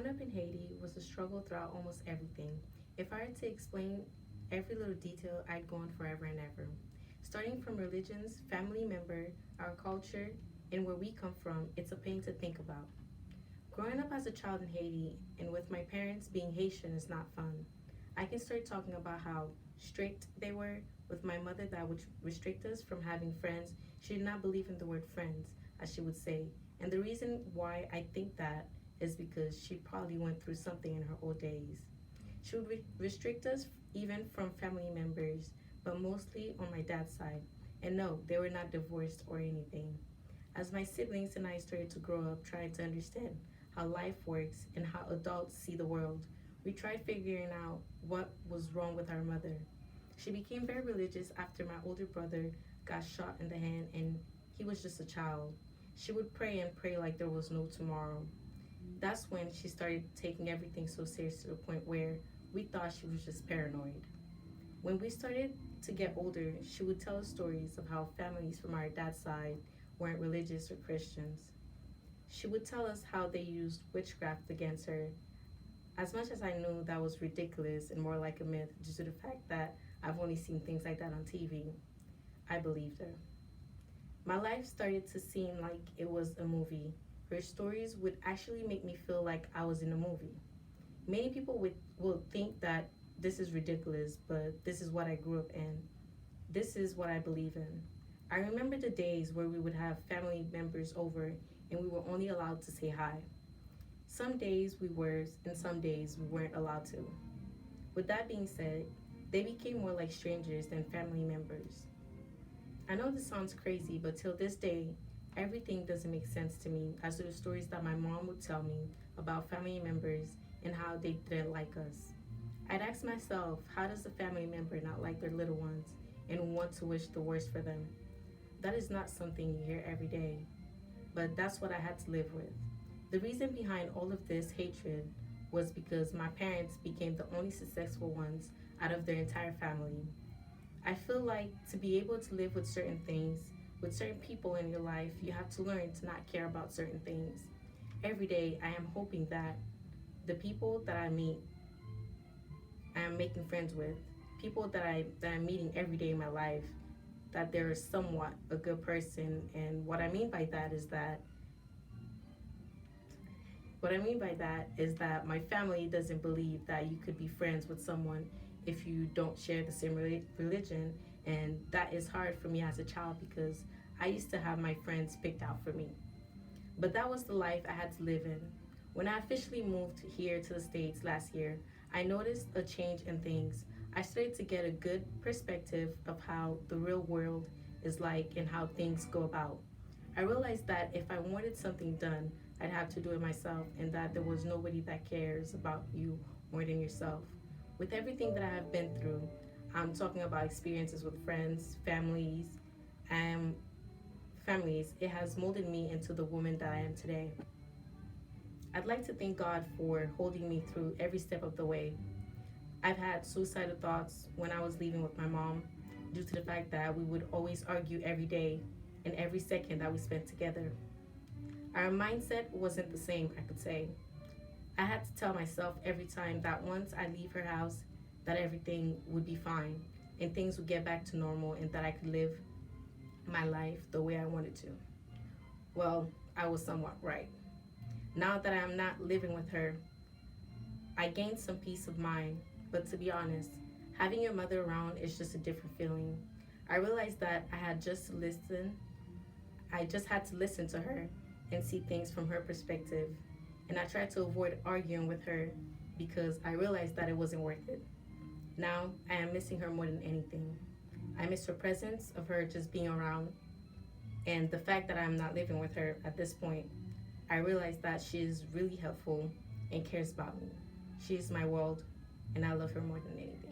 Growing up in Haiti was a struggle throughout almost everything. If I were to explain every little detail, I'd go on forever and ever. Starting from religions, family member, our culture, and where we come from, it's a pain to think about. Growing up as a child in Haiti and with my parents being Haitian is not fun. I can start talking about how strict they were with my mother that would restrict us from having friends. She did not believe in the word friends, as she would say. And the reason why I think that is because she probably went through something in her old days. She would restrict us even from family members, but mostly on my dad's side. And no, they were not divorced or anything. As my siblings and I started to grow up trying to understand how life works and how adults see the world, we tried figuring out what was wrong with our mother. She became very religious after my older brother got shot in the hand and he was just a child. She would pray and pray like there was no tomorrow. That's when she started taking everything so serious to the point where we thought she was just paranoid. When we started to get older, she would tell us stories of how families from our dad's side weren't religious or Christians. She would tell us how they used witchcraft against her. As much as I knew that was ridiculous and more like a myth due to the fact that I've only seen things like that on TV, I believed her. My life started to seem like it was a movie. Her stories would actually make me feel like I was in a movie. Many people will think that this is ridiculous, but this is what I grew up in. This is what I believe in. I remember the days where we would have family members over and we were only allowed to say hi. Some days we were, and some days we weren't allowed to. With that being said, they became more like strangers than family members. I know this sounds crazy, but till this day, everything doesn't make sense to me as to the stories that my mom would tell me about family members and how they didn't like us. I'd ask myself, how does a family member not like their little ones and want to wish the worst for them? That is not something you hear every day, but that's what I had to live with. The reason behind all of this hatred was because my parents became the only successful ones out of their entire family. I feel like to be able to live with certain things, with certain people in your life, you have to learn to not care about certain things. Every day, I am hoping that the people that I meet, I am making friends with, people that I'm meeting every day in my life, that they're somewhat a good person. And what I mean by that is that my family doesn't believe that you could be friends with someone if you don't share the same religion. And that is hard for me as a child because I used to have my friends picked out for me. But that was the life I had to live in. When I officially moved here to the States last year, I noticed a change in things. I started to get a good perspective of how the real world is like and how things go about. I realized that if I wanted something done, I'd have to do it myself and that there was nobody that cares about you more than yourself. With everything that I have been through, I'm talking about experiences with friends, and families, it has molded me into the woman that I am today. I'd like to thank God for holding me through every step of the way. I've had suicidal thoughts when I was leaving with my mom due to the fact that we would always argue every day and every second that we spent together. Our mindset wasn't the same, I could say. I had to tell myself every time that once I leave her house, that everything would be fine and things would get back to normal and that I could live my life the way I wanted to. Well, I was somewhat right. Now that I am not living with her, I gained some peace of mind, but to be honest, having your mother around is just a different feeling. I realized that I just had to listen to her and see things from her perspective. And I tried to avoid arguing with her because I realized that it wasn't worth it. Now, I am missing her more than anything. I miss her presence of her just being around and the fact that I'm not living with her at this point. I realize that she is really helpful and cares about me. She is my world, and I love her more than anything.